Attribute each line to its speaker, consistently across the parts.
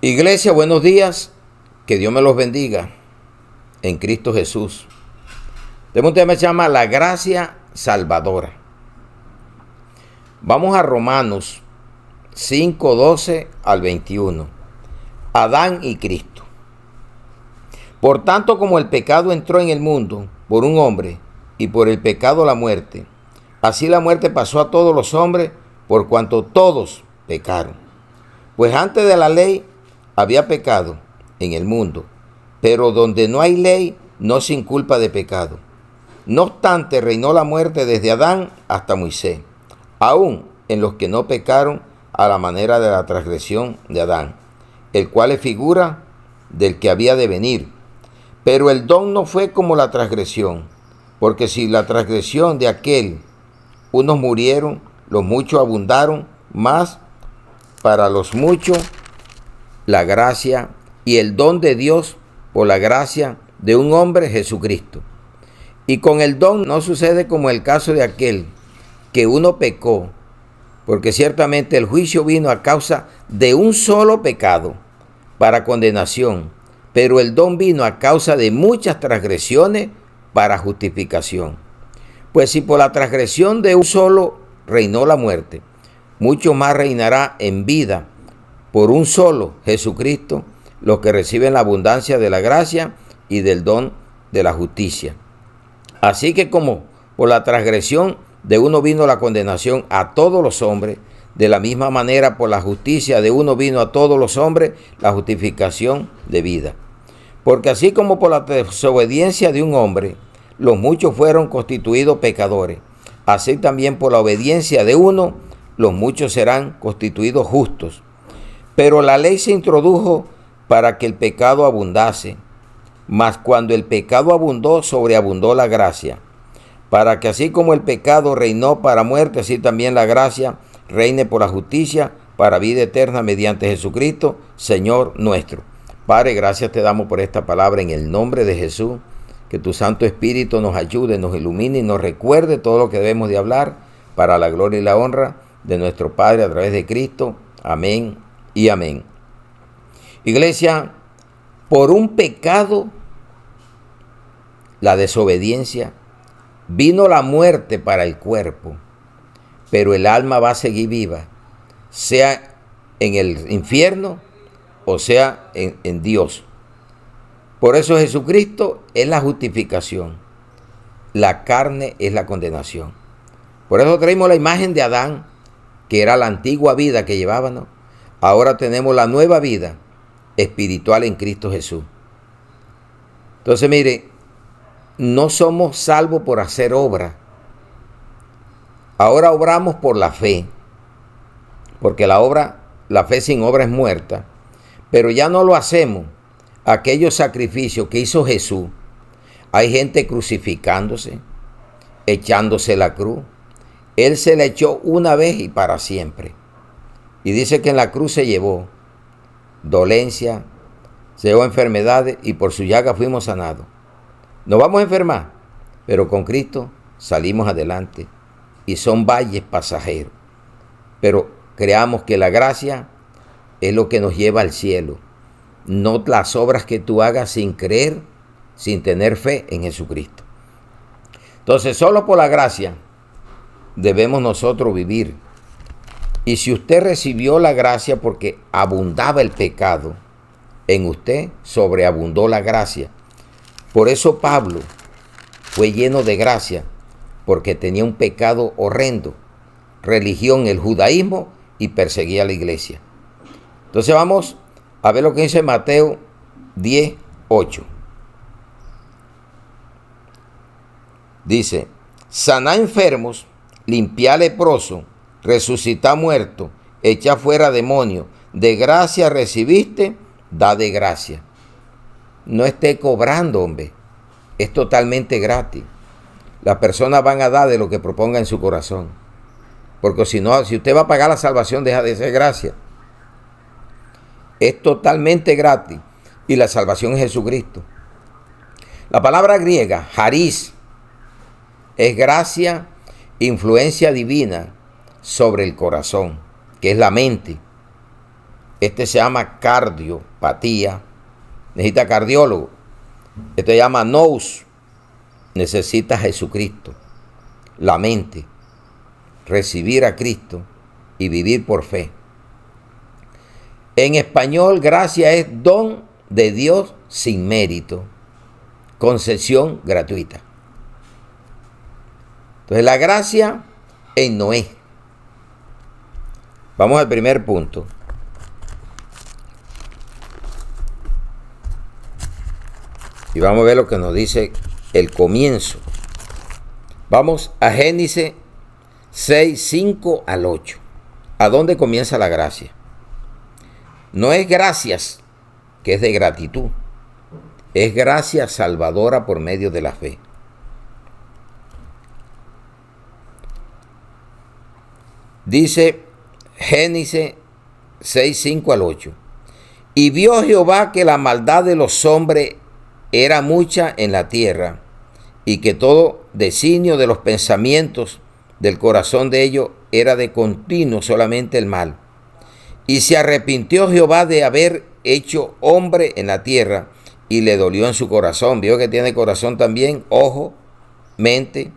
Speaker 1: Iglesia, buenos días. Que Dios me los bendiga en Cristo Jesús. Tengo un tema que se llama la gracia salvadora. Vamos a Romanos 5, 12 al 21. Adán y Cristo. Por tanto, como el pecado entró en el mundo por un hombre y por el pecado la muerte, así la muerte pasó a todos los hombres por cuanto todos pecaron. Pues antes de la ley había pecado en el mundo, pero donde no hay ley no se inculpa de pecado. No obstante, reinó la muerte desde Adán hasta Moisés, aún en los que no pecaron a la manera de la transgresión de Adán, el cual es figura del que había de venir. Pero el don no fue como la transgresión, porque si la transgresión de aquel unos murieron, los muchos abundaron, más para los muchos la gracia y el don de Dios por la gracia de un hombre, Jesucristo. Y con el don no sucede como el caso de aquel que uno pecó, porque ciertamente el juicio vino a causa de un solo pecado para condenación, pero el don vino a causa de muchas transgresiones para justificación. Pues si por la transgresión de un solo reinó la muerte, mucho más reinará en vida por un solo, Jesucristo, los que reciben la abundancia de la gracia y del don de la justicia. Así que como por la transgresión de uno vino la condenación a todos los hombres, de la misma manera por la justicia de uno vino a todos los hombres la justificación de vida. Porque así como por la desobediencia de un hombre, los muchos fueron constituidos pecadores, así también por la obediencia de uno, los muchos serán constituidos justos. Pero la ley se introdujo para que el pecado abundase, mas cuando el pecado abundó, sobreabundó la gracia, para que así como el pecado reinó para muerte, así también la gracia reine por la justicia para vida eterna mediante Jesucristo, Señor nuestro. Padre, gracias te damos por esta palabra en el nombre de Jesús. Que tu Santo Espíritu nos ayude, nos ilumine y nos recuerde todo lo que debemos de hablar para la gloria y la honra de nuestro Padre a través de Cristo. Amén y amén. Iglesia, por un pecado, la desobediencia, vino la muerte para el cuerpo, pero el alma va a seguir viva, sea en el infierno o sea en Dios. Por eso Jesucristo es la justificación, la carne es la condenación. Por eso traemos la imagen de Adán, que era la antigua vida que llevábamos. Ahora tenemos la nueva vida espiritual en Cristo Jesús. Entonces, mire, no somos salvos por hacer obra. Ahora obramos por la fe, porque la fe sin obra es muerta. Pero ya no lo hacemos. Aquellos sacrificios que hizo Jesús, hay gente crucificándose, echándose la cruz. Él se la echó una vez y para siempre. Y dice que en la cruz se llevó dolencia, se llevó enfermedades y por su llaga fuimos sanados. Nos vamos a enfermar, pero con Cristo salimos adelante y son valles pasajeros. Pero creamos que la gracia es lo que nos lleva al cielo, no las obras que tú hagas sin creer, sin tener fe en Jesucristo. Entonces, solo por la gracia debemos nosotros vivir. Y si usted recibió la gracia porque abundaba el pecado, en usted sobreabundó la gracia. Por eso Pablo fue lleno de gracia, porque tenía un pecado horrendo, religión, el judaísmo, y perseguía a la iglesia. Entonces vamos a ver lo que dice Mateo 10, 8. Dice, saná enfermos, limpiá leproso, resucitá muerto, echá fuera demonios, de gracia recibiste, da de gracia. No esté cobrando, hombre, es totalmente gratis. Las personas van a dar de lo que proponga en su corazón, porque si no, si usted va a pagar la salvación, deja de ser gracia. Es totalmente gratis y la salvación es Jesucristo. La palabra griega, charis, es gracia, influencia divina sobre el corazón, que es la mente. Este se llama cardiopatía, necesita cardiólogo. Este se llama nous, necesita Jesucristo, la mente, recibir a Cristo y vivir por fe. En español, gracia es don de Dios sin mérito, concesión gratuita. Entonces la gracia en Noé. Vamos al primer punto. Y vamos a ver lo que nos dice el comienzo. Vamos a Génesis 6, 5 al 8. ¿A dónde comienza la gracia? No es gracias, que es de gratitud. Es gracia salvadora por medio de la fe. Dice Génesis 6, 5 al 8. Y vio Jehová que la maldad de los hombres era mucha en la tierra, y que todo designio de los pensamientos del corazón de ellos era de continuo solamente el mal. Y se arrepintió Jehová de haber hecho hombre en la tierra, y le dolió en su corazón. Vio que tiene corazón también, ojo, mente.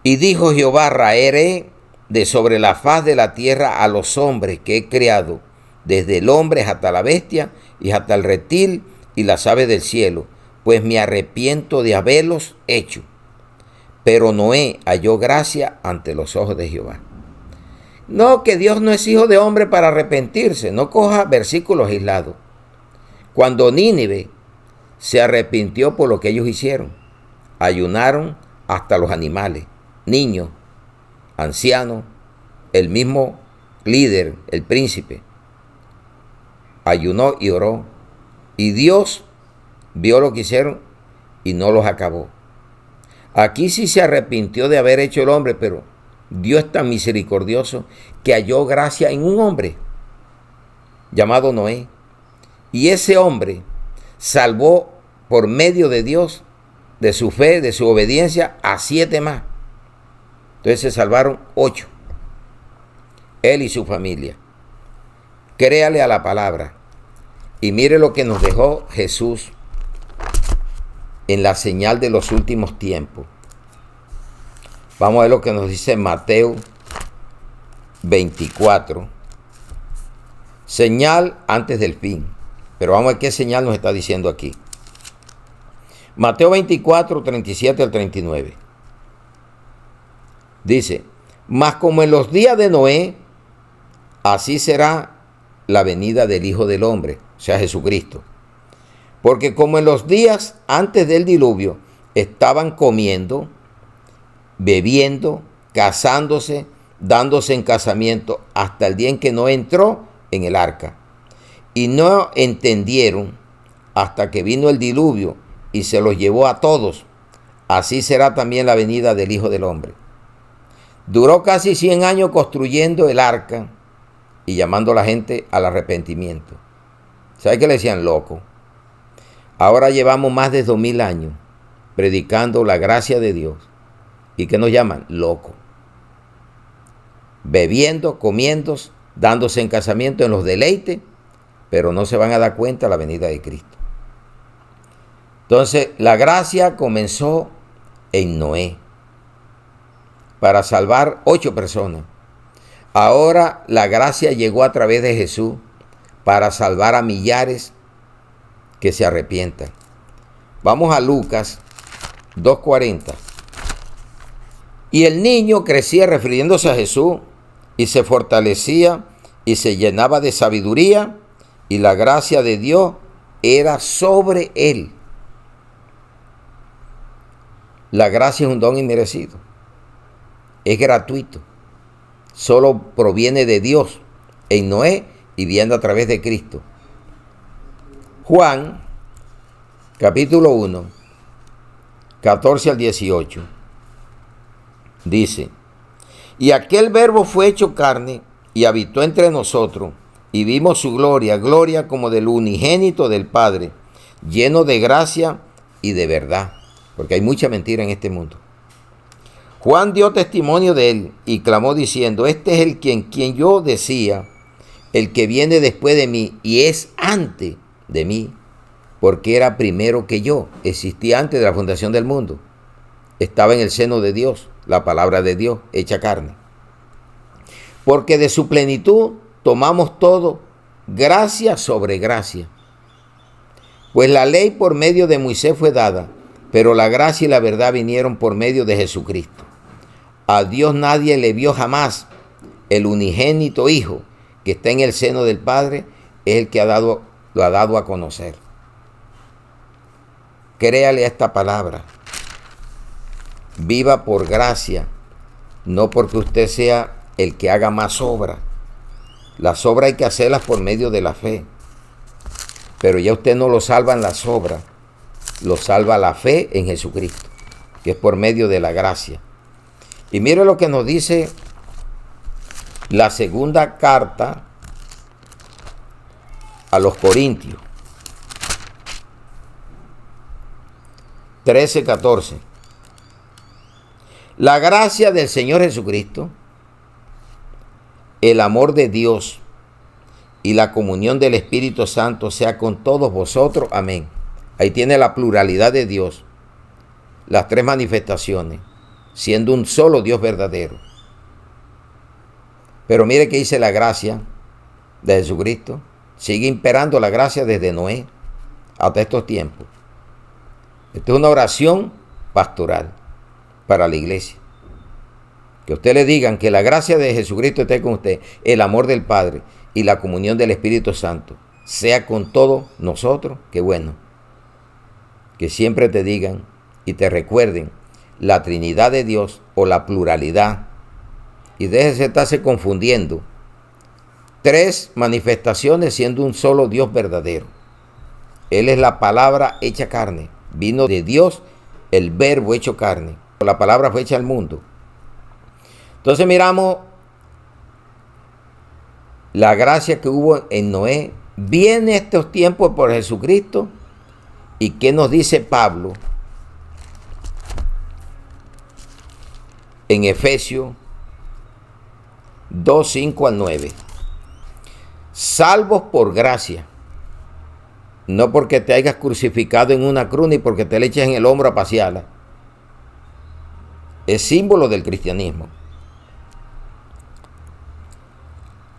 Speaker 1: Y dijo Jehová: raeré de sobre la faz de la tierra a los hombres que he creado, desde el hombre hasta la bestia y hasta el reptil y las aves del cielo, pues me arrepiento de haberlos hecho. Pero Noé halló gracia ante los ojos de Jehová. No, que Dios no es hijo de hombre para arrepentirse. No coja versículos aislados. Cuando Nínive se arrepintió por lo que ellos hicieron, ayunaron hasta los animales, niños, ancianos, el mismo líder, el príncipe, ayunó y oró. Y Dios vio lo que hicieron y no los acabó. Aquí sí se arrepintió de haber hecho el hombre, pero Dios es tan misericordioso que halló gracia en un hombre llamado Noé. Y ese hombre salvó por medio de Dios, de su fe, de su obediencia, a 7 más. Entonces se salvaron 8. Él y su familia. Créale a la palabra. Y mire lo que nos dejó Jesús en la señal de los últimos tiempos. Vamos a ver lo que nos dice Mateo 24. Señal antes del fin. Pero vamos a ver qué señal nos está diciendo aquí. Mateo 24, 37 al 39. Dice: mas como en los días de Noé, así será la venida del Hijo del Hombre, o sea, Jesucristo. Porque como en los días antes del diluvio estaban comiendo, bebiendo, casándose, dándose en casamiento, hasta el día en que Noé entró en el arca. Y no entendieron hasta que vino el diluvio y se los llevó a todos. Así será también la venida del Hijo del Hombre. Duró casi 100 años construyendo el arca y llamando a la gente al arrepentimiento. ¿Sabe qué le decían? Loco. Ahora llevamos más de 2000 años predicando la gracia de Dios. ¿Y qué nos llaman? Loco. Bebiendo, comiendo, dándose en casamiento en los deleites, pero no se van a dar cuenta de la venida de Cristo. Entonces, la gracia comenzó en Noé para salvar 8 personas. Ahora la gracia llegó a través de Jesús para salvar a millares que se arrepientan. Vamos a Lucas 2:40. Y el niño crecía refiriéndose a Jesús y se fortalecía y se llenaba de sabiduría, y la gracia de Dios era sobre él. La gracia es un don inmerecido. Es gratuito. Solo proviene de Dios en Noé y viene a través de Cristo. Juan, capítulo 1, 14 al 18. Dice: y aquel verbo fue hecho carne y habitó entre nosotros, y vimos su gloria, gloria como del unigénito del Padre, lleno de gracia y de verdad. Porque hay mucha mentira en este mundo. Juan dio testimonio de él y clamó diciendo: este es el quien yo decía, el que viene después de mí y es antes de mí, porque era primero que yo, existía antes de la fundación del mundo. Estaba en el seno de Dios, la palabra de Dios hecha carne. Porque de su plenitud tomamos todo, gracia sobre gracia. Pues la ley por medio de Moisés fue dada, pero la gracia y la verdad vinieron por medio de Jesucristo. A Dios nadie le vio jamás. El unigénito Hijo que está en el seno del Padre es el que lo ha dado a conocer. Créale a esta palabra. Viva por gracia, no porque usted sea el que haga más obra. Las obras hay que hacerlas por medio de la fe. Pero ya usted no lo salvan las obras, lo salva la fe en Jesucristo, que es por medio de la gracia. Y mire lo que nos dice la segunda carta a los Corintios, 13:14. La gracia del Señor Jesucristo, el amor de Dios y la comunión del Espíritu Santo sea con todos vosotros. Amén. Ahí tiene la pluralidad de Dios, las tres manifestaciones, siendo un solo Dios verdadero. Pero mire que dice la gracia de Jesucristo. Sigue imperando la gracia desde Noé hasta estos tiempos. Esta es una oración pastoral para la iglesia. Que usted le digan que la gracia de Jesucristo esté con usted, el amor del Padre y la comunión del Espíritu Santo sea con todos nosotros. Qué bueno. Que siempre te digan y te recuerden la Trinidad de Dios o la pluralidad. Y déjese estarse confundiendo. Tres manifestaciones siendo un solo Dios verdadero. Él es la palabra hecha carne. Vino de Dios el verbo hecho carne. La palabra fue hecha al mundo. Entonces miramos la gracia que hubo en Noé. Viene estos tiempos por Jesucristo. ¿Y qué nos dice Pablo? En Efesios 2, 5 al 9. Salvos por gracia, no porque te hayas crucificado en una cruz ni porque te le eches en el hombro a pasearla. Es símbolo del cristianismo.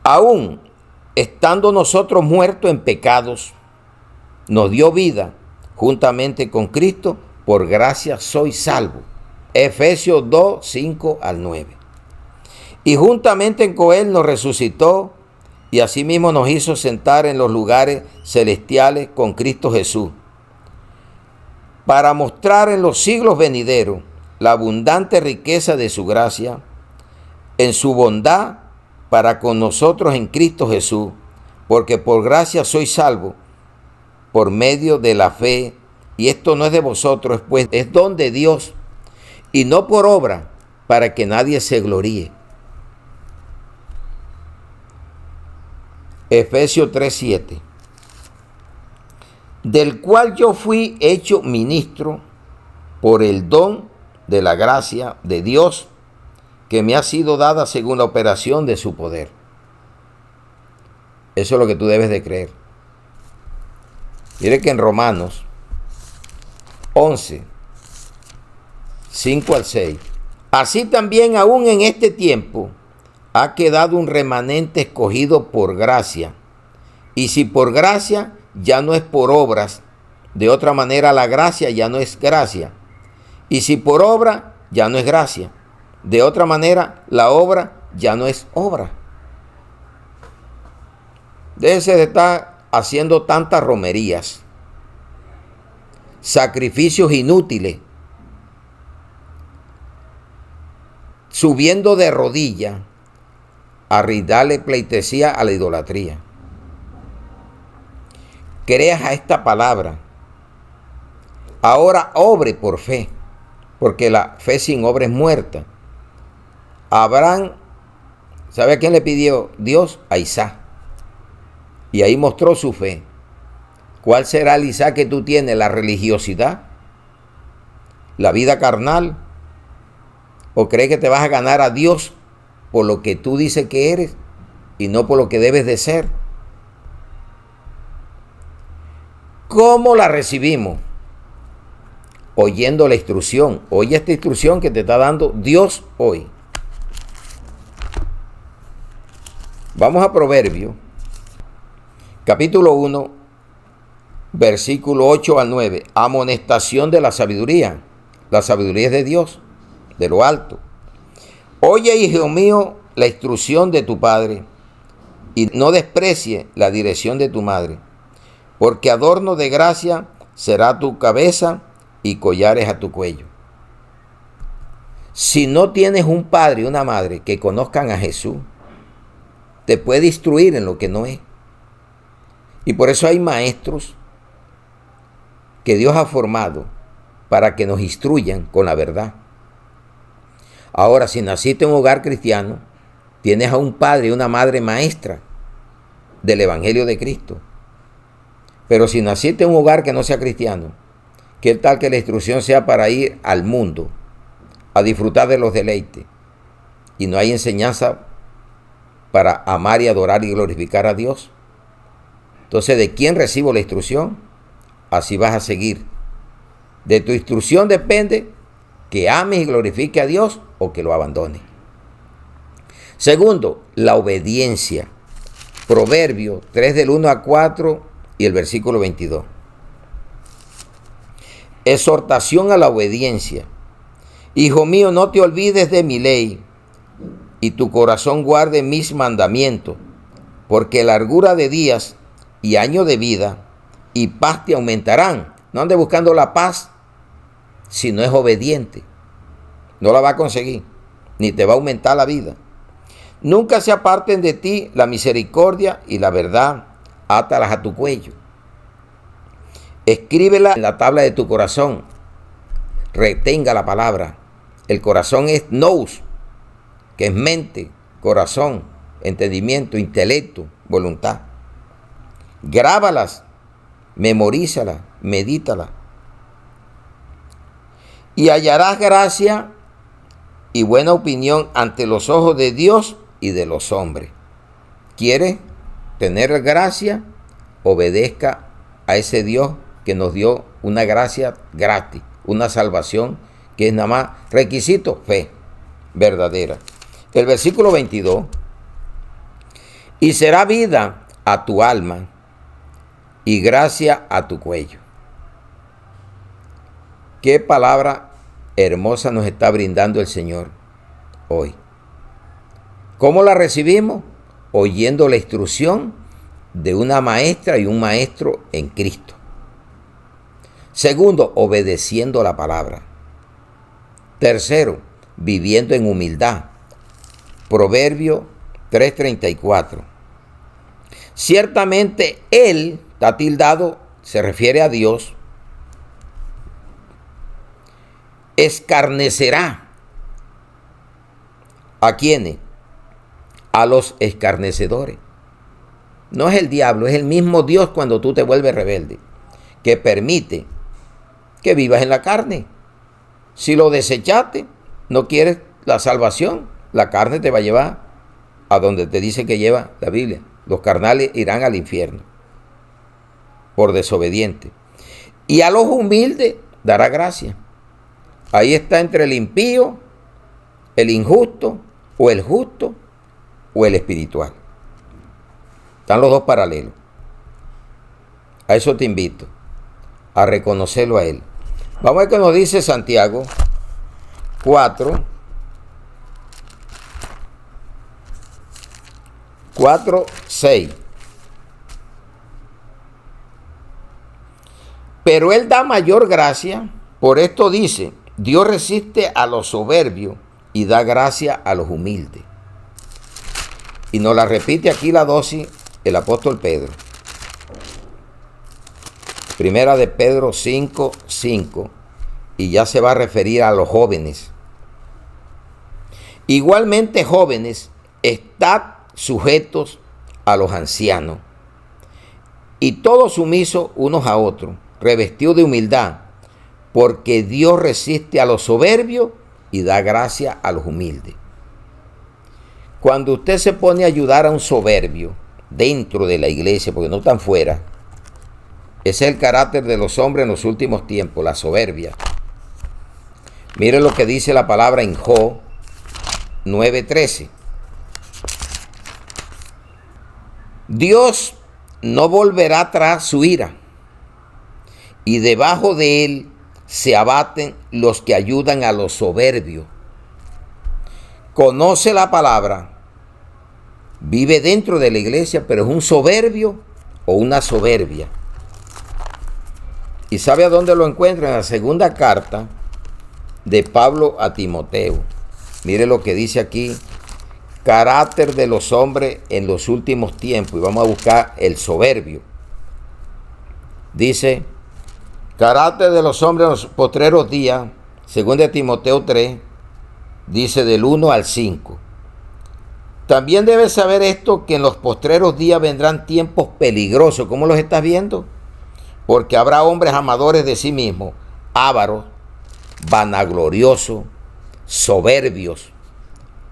Speaker 1: Aún estando nosotros muertos en pecados, nos dio vida juntamente con Cristo, por gracia sois salvos. Efesios 2, 5 al 9. Y juntamente con Él nos resucitó y asimismo nos hizo sentar en los lugares celestiales con Cristo Jesús, para mostrar en los siglos venideros la abundante riqueza de su gracia, en su bondad para con nosotros en Cristo Jesús, porque por gracia sois salvos, por medio de la fe, y esto no es de vosotros, pues es don de Dios, y no por obra, para que nadie se gloríe. Efesios 3:7, del cual yo fui hecho ministro por el don de la gracia de Dios que me ha sido dada según la operación de su poder. Eso es lo que tú debes de creer. Mire que en Romanos 11, 5 al 6, así también aún en este tiempo ha quedado un remanente escogido por gracia. Y si por gracia, ya no es por obras. De otra manera, la gracia ya no es gracia. Y si por obra, ya no es gracia. De otra manera, la obra ya no es obra. Déjese de estar haciendo tantas romerías, sacrificios inútiles, subiendo de rodillas a darle pleitesía a la idolatría. Creas a esta palabra. Ahora obre por fe, porque la fe sin obra es muerta. Abraham, ¿sabe a quién le pidió Dios? A Isaac. Y ahí mostró su fe. ¿Cuál será el Isaac que tú tienes? ¿La religiosidad? ¿La vida carnal? ¿O crees que te vas a ganar a Dios por lo que tú dices que eres? y no por lo que debes de ser. ¿Cómo la recibimos? Oyendo la instrucción. Oye esta instrucción que te está dando Dios hoy. Vamos a Proverbios, capítulo 1, versículo 8 al 9. Amonestación de la sabiduría. La sabiduría es de Dios, de lo alto. Oye, hijo mío, la instrucción de tu padre, y no desprecie la dirección de tu madre, porque adorno de gracia será tu cabeza y collares a tu cuello. Si no tienes un padre y una madre que conozcan a Jesús, te puede instruir en lo que no es. Y por eso hay maestros que Dios ha formado para que nos instruyan con la verdad. Ahora, si naciste en un hogar cristiano, tienes a un padre y una madre maestra del Evangelio de Cristo. Pero si naciste en un hogar que no sea cristiano, ¿qué tal que la instrucción sea para ir al mundo a disfrutar de los deleites y no hay enseñanza para amar y adorar y glorificar a Dios? Entonces, ¿de quién recibo la instrucción? Así vas a seguir. De tu instrucción depende que ames y glorifique a Dios o que lo abandones. Segundo, la obediencia. Proverbios 3 del 1 a 4 y el versículo 22. Exhortación a la obediencia. Hijo mío, no te olvides de mi ley, y tu corazón guarde mis mandamientos, porque largura de días y años de vida y paz te aumentarán. No andes buscando la paz si no es obediente. No la va a conseguir, ni te va a aumentar la vida. Nunca se aparten de ti la misericordia y la verdad, átalas a tu cuello. Escríbela en la tabla de tu corazón. Retenga la palabra. El corazón es nous, que es mente, corazón, entendimiento, intelecto, voluntad. Grábalas, memorízalas, medítalas. Y hallarás gracia y buena opinión ante los ojos de Dios y de los hombres. ¿Quieres tener gracia? Obedezca a ese Dios que nos dio una gracia gratis, una salvación que es nada más requisito, fe verdadera. El versículo 22. Y será vida a tu alma y gracia a tu cuello. Qué palabra hermosa nos está brindando el Señor hoy. ¿Cómo la recibimos? Oyendo la instrucción de una maestra y un maestro en Cristo. Segundo, obedeciendo la palabra. Tercero, viviendo en humildad. Proverbio 3:34. Ciertamente Él, está tildado, se refiere a Dios, escarnecerá. ¿A quiénes? A los escarnecedores. No es el diablo, es el mismo Dios cuando tú te vuelves rebelde, que permite que vivas en la carne. Si lo desechaste, no quieres la salvación, la carne te va a llevar a donde te dice que lleva la Biblia. Los carnales irán al infierno por desobediente. Y a los humildes dará gracia. Ahí está entre el impío, el injusto, o el justo, o el espiritual. Están los dos paralelos. A eso te invito, a reconocerlo a Él. Vamos a ver qué nos dice Santiago 4:6. Pero Él da mayor gracia, por esto dice, Dios resiste a los soberbios y da gracia a los humildes. Y nos la repite aquí la dosis el apóstol Pedro. Primera de Pedro 5:5, y ya se va a referir a los jóvenes. Igualmente, jóvenes, estad sujetos a los ancianos, y todos sumisos unos a otros, revestidos de humildad, porque Dios resiste a los soberbios y da gracia a los humildes. Cuando usted se pone a ayudar a un soberbio dentro de la iglesia, porque no están fuera, ese es el carácter de los hombres en los últimos tiempos, la soberbia. Mire lo que dice la palabra en Job 9:13. Dios no volverá atrás su ira, y debajo de él se abaten los que ayudan a los soberbios. Conoce la palabra, vive dentro de la iglesia, pero es un soberbio o una soberbia. ¿Y sabe a dónde lo encuentra? En la segunda carta de Pablo a Timoteo. Mire lo que dice aquí, carácter de los hombres en los últimos tiempos. Y vamos a buscar el soberbio. Dice, carácter de los hombres en los postreros días, según de Timoteo 3, dice del 1 al 5. También debes saber esto, que en los postreros días vendrán tiempos peligrosos. ¿Cómo los estás viendo? Porque habrá hombres amadores de sí mismos, ávaros, vanagloriosos, soberbios,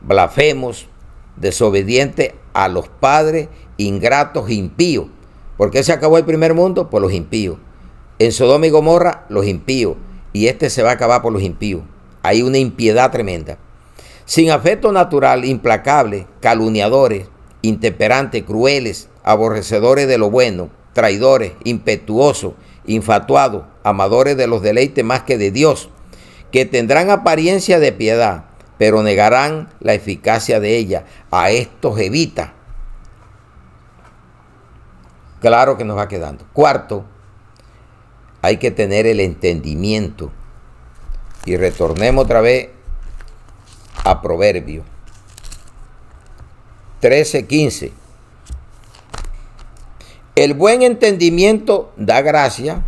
Speaker 1: blasfemos, desobedientes a los padres, ingratos, impíos. ¿Por qué se acabó el primer mundo? Por los impíos. En Sodoma y Gomorra, los impíos. Y este se va a acabar por los impíos. Hay una impiedad tremenda. Sin afecto natural, implacables, calumniadores, intemperantes, crueles, aborrecedores de lo bueno, traidores, impetuosos, infatuados, amadores de los deleites más que de Dios, que tendrán apariencia de piedad, pero negarán la eficacia de ella. A estos evita. Claro que nos va quedando. Cuarto, hay que tener el entendimiento. Y retornemos otra vez a Proverbios 13:15. El buen entendimiento da gracia,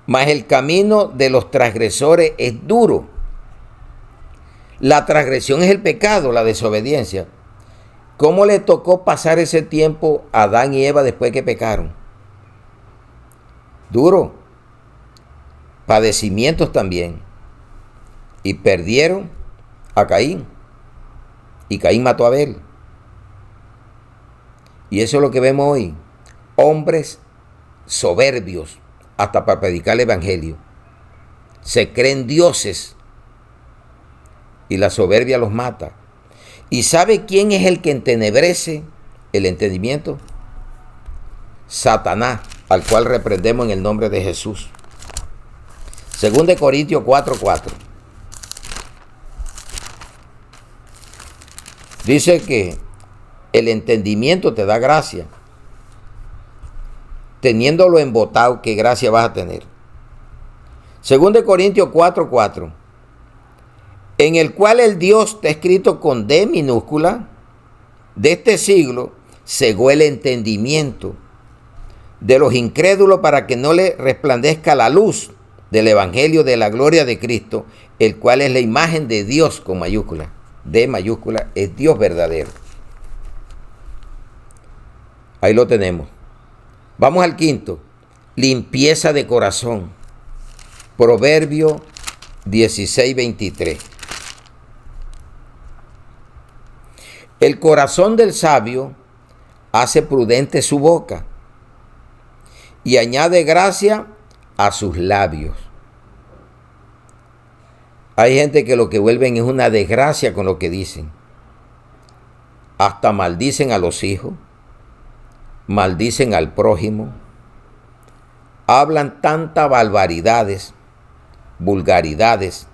Speaker 1: mas el camino de los transgresores es duro. La transgresión es el pecado, la desobediencia. ¿Cómo le tocó pasar ese tiempo a Adán y Eva después que pecaron? Duro. Padecimientos también. Y perdieron a Caín. Y Caín mató a Abel. Y eso es lo que vemos hoy. Hombres soberbios, hasta para predicar el evangelio. Se creen dioses. Y la soberbia los mata. ¿Y sabe quién es el que entenebrece el entendimiento? Satanás, al cual reprendemos en el nombre de Jesús. Según de Corintios 4:4. Dice que el entendimiento te da gracia. Teniéndolo embotado, ¿qué gracia vas a tener? Según de Corintios 4:4. En el cual el Dios, está escrito con D minúscula, de este siglo, cegó el entendimiento de los incrédulos para que no le resplandezca la luz del evangelio de la gloria de Cristo, el cual es la imagen de Dios con mayúscula. D mayúscula es Dios verdadero. Ahí lo tenemos. Vamos al quinto. Limpieza de corazón. Proverbio 16:23. El corazón del sabio hace prudente su boca y añade gracia a sus labios. Hay gente que lo que vuelven es una desgracia con lo que dicen. Hasta maldicen a los hijos, maldicen al prójimo, hablan tantas barbaridades, vulgaridades,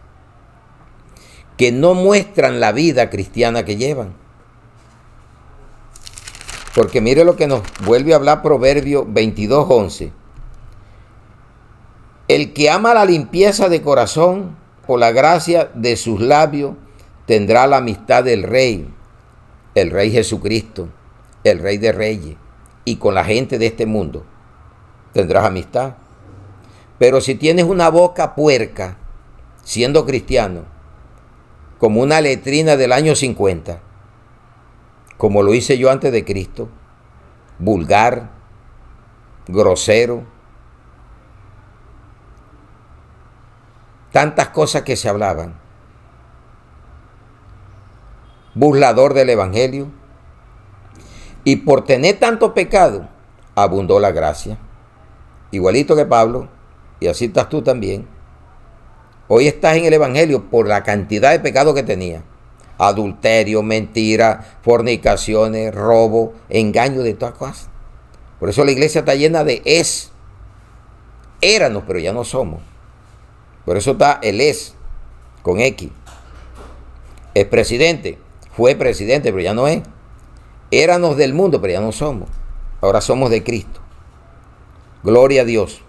Speaker 1: que no muestran la vida cristiana que llevan. Porque mire lo que nos vuelve a hablar Proverbio 22:11. El que ama la limpieza de corazón, por la gracia de sus labios, tendrá la amistad del Rey, el Rey Jesucristo, el Rey de Reyes, y con la gente de este mundo tendrás amistad. Pero si tienes una boca puerca, siendo cristiano, como una letrina del año 50, como lo hice yo antes de Cristo, vulgar, grosero, tantas cosas que se hablaban. burlador del evangelio. Y por tener tanto pecado, abundó la gracia. Igualito que Pablo, y así estás tú también. Hoy estás en el evangelio por la cantidad de pecado que tenía. Adulterio, mentira, fornicaciones, robo, engaño, de todas cosas. Por eso la iglesia está llena de es. Éramos, pero ya no somos. Por eso está el es, con X. El presidente, fue presidente, pero ya no es. Éramos del mundo, pero ya no somos. Ahora somos de Cristo. Gloria a Dios.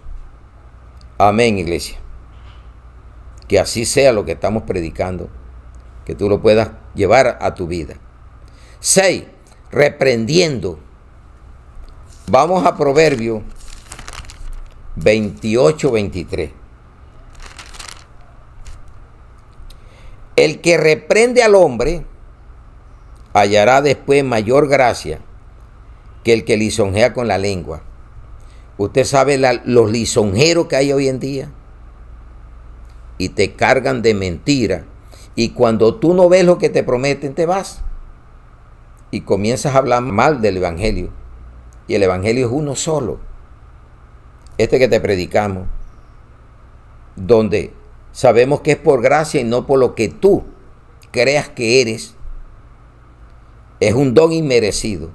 Speaker 1: Amén, iglesia. Que así sea lo que estamos predicando. Que tú lo puedas llevar a tu vida. 6. Reprendiendo. Vamos a Proverbios 28-23. El que reprende al hombre hallará después mayor gracia que el que lisonjea con la lengua. Usted sabe los lisonjeros que hay hoy en día y te cargan de mentira. Y cuando tú no ves lo que te prometen, te vas y comienzas a hablar mal del evangelio. Y el evangelio es uno solo. Este que te predicamos, donde sabemos que es por gracia y no por lo que tú creas que eres. Es un don inmerecido.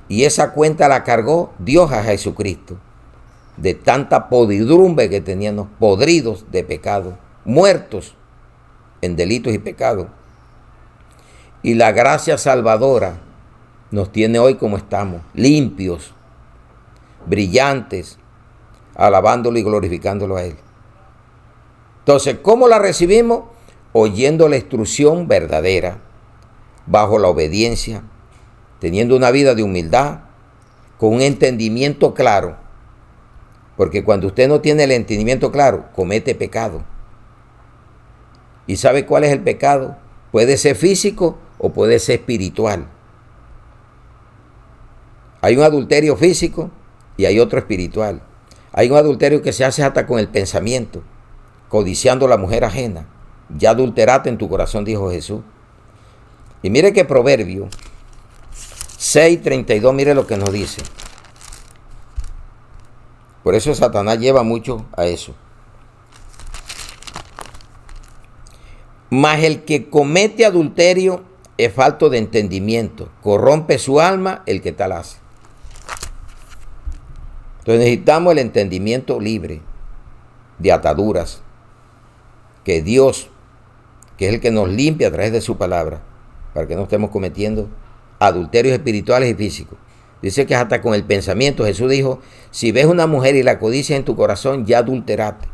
Speaker 1: Y esa cuenta la cargó Dios a Jesucristo. De tanta podridumbre que teníamos, podridos de pecado, muertos en delitos y pecados. Y la gracia salvadora nos tiene hoy como estamos, limpios, brillantes, alabándolo y glorificándolo a Él. Entonces, ¿cómo la recibimos? Oyendo la instrucción verdadera, bajo la obediencia, teniendo una vida de humildad, con un entendimiento claro. Porque cuando usted no tiene el entendimiento claro, comete pecado. ¿Y sabe cuál es el pecado? Puede ser físico o puede ser espiritual. Hay un adulterio físico y hay otro espiritual. Hay un adulterio que se hace hasta con el pensamiento, codiciando a la mujer ajena. Ya adulteraste en tu corazón, dijo Jesús. Y mire que Proverbio 6:32, mire lo que nos dice. Por eso Satanás lleva mucho a eso. Mas el que comete adulterio es falto de entendimiento. Corrompe su alma el que tal hace. Entonces necesitamos el entendimiento libre de ataduras. Que Dios, que es el que nos limpia a través de su palabra, para que no estemos cometiendo adulterios espirituales y físicos. Dice que hasta con el pensamiento. Jesús dijo, si ves una mujer y la codicia en tu corazón, ya adulteraste.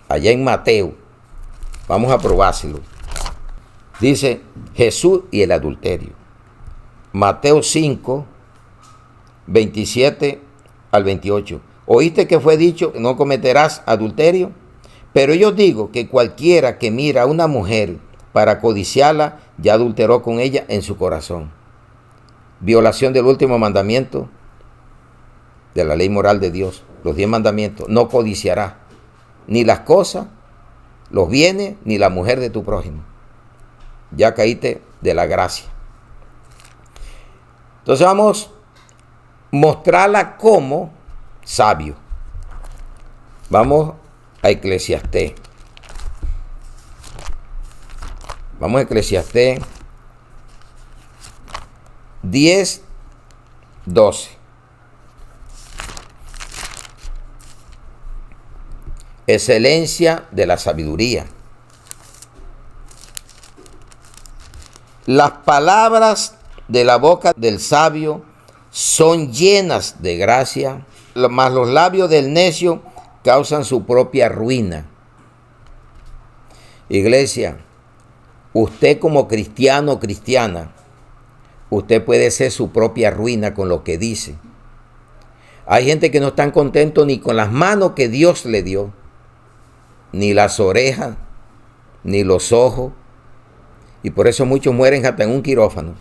Speaker 1: Allá en Mateo, vamos a probárselo. Dice Jesús y el adulterio. Mateo 5, 27 al 28. ¿Oíste que fue dicho, no cometerás adulterio? Pero yo digo que cualquiera que mira a una mujer para codiciarla, ya adulteró con ella en su corazón. Violación del último mandamiento de la ley moral de Dios, los 10 mandamientos. No codiciarás ni las cosas, los bienes, ni la mujer de tu prójimo. Ya caíste de la gracia. Entonces vamos a mostrarla como sabio. Vamos a Eclesiastés. Vamos a Eclesiastés 10:12. Excelencia de la sabiduría. Las palabras de la boca del sabio son llenas de gracia, mas los labios del necio causan su propia ruina. Iglesia, usted como cristiano o cristiana, usted puede ser su propia ruina con lo que dice. Hay gente que no están contentos ni con las manos que Dios le dio, ni las orejas, ni los ojos. Y por eso muchos mueren hasta en un quirófano,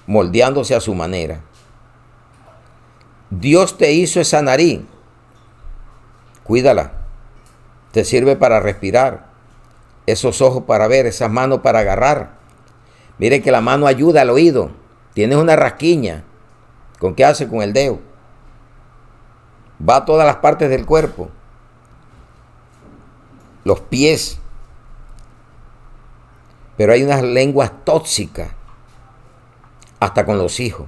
Speaker 1: moldeándose a su manera. Dios te hizo esa nariz. Cuídala. Te sirve para respirar. esos ojos para ver, esas manos para agarrar. Mire que la mano ayuda al oído. Tienes una rasquiña. ¿Con qué hace? Con el dedo. Va a todas las partes del cuerpo. Los pies. Pero hay unas lenguas tóxicas. Hasta con los hijos.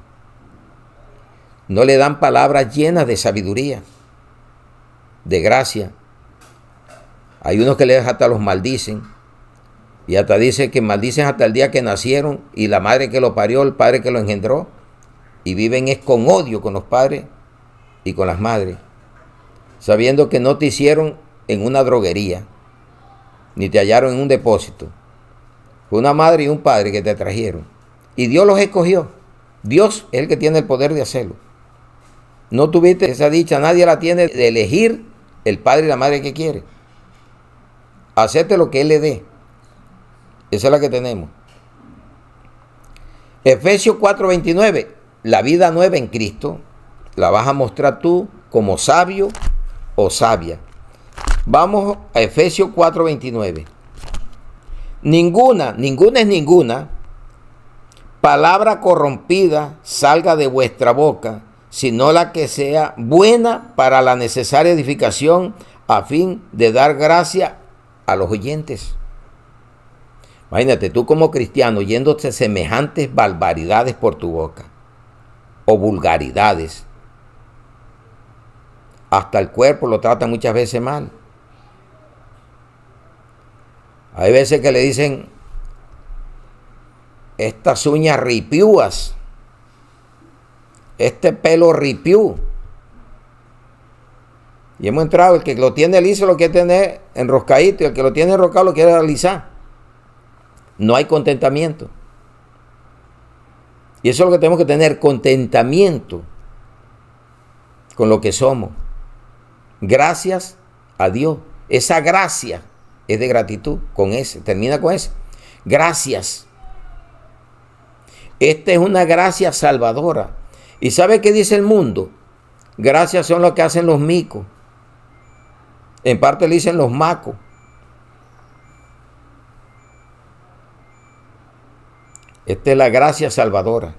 Speaker 1: No le dan palabras llenas de sabiduría, de gracia. Hay unos que hasta los maldicen. Y hasta dice que maldicen hasta el día que nacieron y la madre que lo parió, el padre que lo engendró. Y viven es con odio con los padres y con las madres, sabiendo que no te hicieron en una droguería, ni te hallaron en un depósito. Fue una madre y un padre que te trajeron. Y Dios los escogió. Dios es el que tiene el poder de hacerlo. No tuviste esa dicha, nadie la tiene, de elegir el padre y la madre que quiere. Hacerte lo que Él le dé. Esa es la que tenemos. Efesios 4:29. La vida nueva en Cristo la vas a mostrar tú como sabio o sabia. Vamos a Efesios 4:29. Ninguna es ninguna palabra corrompida salga de vuestra boca, sino la que sea buena para la necesaria edificación, a fin de dar gracia a los oyentes. Imagínate tú como cristiano oyéndote semejantes barbaridades por tu boca, o vulgaridades. Hasta el cuerpo lo trata muchas veces mal. Hay veces que le dicen, estas uñas ripiúas, este pelo ripiú. Y hemos entrado, el que lo tiene liso lo quiere tener enroscadito, y el que lo tiene enroscado lo quiere alisar. No hay contentamiento. Y eso es lo que tenemos que tener, contentamiento con lo que somos. Gracias a Dios. Esa gracia es de gratitud, con ese, termina con ese. Gracias. Esta es una gracia salvadora. ¿Y sabe qué dice el mundo? Gracias son lo que hacen los micos. En parte le dicen los macos. Esta es la gracia salvadora.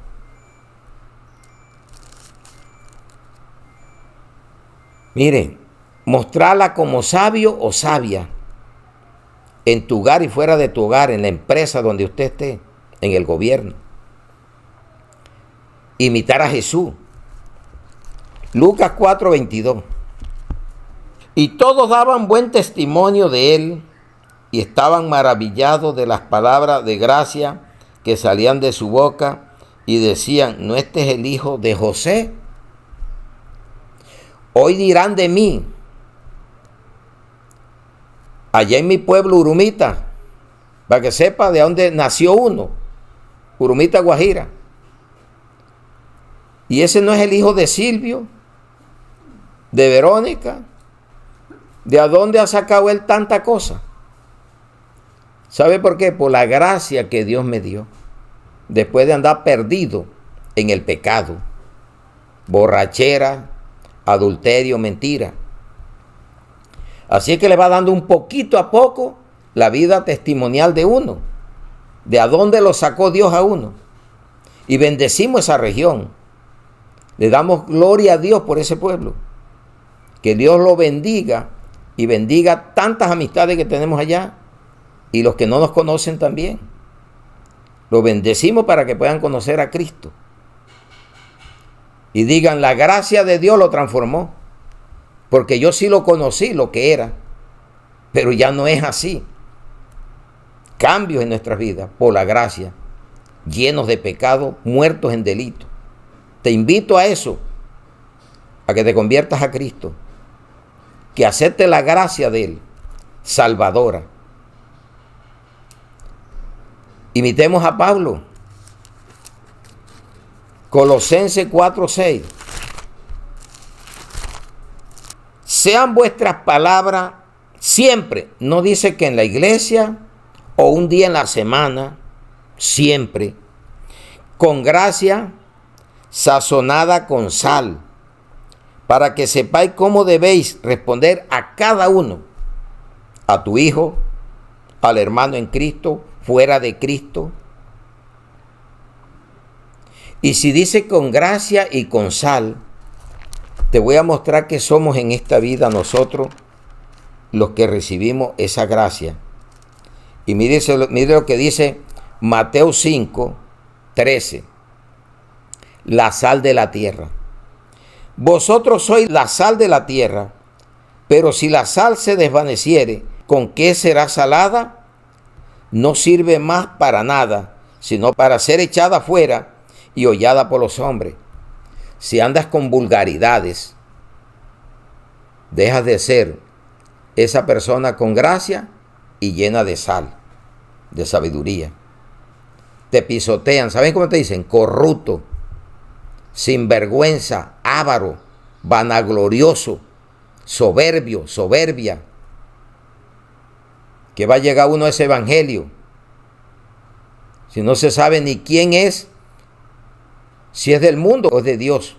Speaker 1: Miren, mostrarla como sabio o sabia en tu hogar y fuera de tu hogar, en la empresa donde usted esté, en el gobierno. Imitar a Jesús. Lucas 4:22. Y todos daban buen testimonio de él y estaban maravillados de las palabras de gracia que salían de su boca y decían, ¿no este es el hijo de José? Hoy dirán de mí, allá en mi pueblo Urumita, para que sepa de dónde nació uno, Urumita, Guajira. Y ese no es el hijo de Silvio, de Verónica. ¿De a dónde ha sacado él tanta cosa? ¿Sabe por qué? Por la gracia que Dios me dio. Después de andar perdido en el pecado, borrachera, adulterio, mentira. Así es que le va dando un poquito a poco la vida testimonial de uno, de a dónde lo sacó Dios a uno. Y bendecimos esa región. Le damos gloria a Dios por ese pueblo. Que Dios lo bendiga y bendiga tantas amistades que tenemos allá y los que no nos conocen también. Lo bendecimos para que puedan conocer a Cristo. Y digan, la gracia de Dios lo transformó. Porque yo sí lo conocí, lo que era. Pero ya no es así. Cambios en nuestras vidas por la gracia. Llenos de pecado, muertos en delito. Te invito a eso. A que te conviertas a Cristo. Que acepte la gracia de Él. Salvadora. Imitemos a Pablo. Colosenses 4:6. Sean vuestras palabras siempre. No dice que en la iglesia o un día en la semana. Siempre. Con gracia, sazonada con sal, para que sepáis cómo debéis responder a cada uno. A tu hijo, al hermano en Cristo, fuera de Cristo. Y si dice con gracia y con sal, te voy a mostrar que somos en esta vida nosotros los que recibimos esa gracia. Y mire lo que dice Mateo 5, 13. La sal de la tierra. Vosotros sois la sal de la tierra, pero si la sal se desvaneciere, ¿con qué será salada? No sirve más para nada, sino para ser echada fuera y hollada por los hombres. Si andas con vulgaridades, dejas de ser esa persona con gracia y llena de sal, de sabiduría. Te pisotean, ¿saben cómo te dicen? Corrupto, sinvergüenza, avaro, vanaglorioso, soberbio, soberbia. Que va a llegar uno a ese evangelio si no se sabe ni quién es, si es del mundo o es de Dios.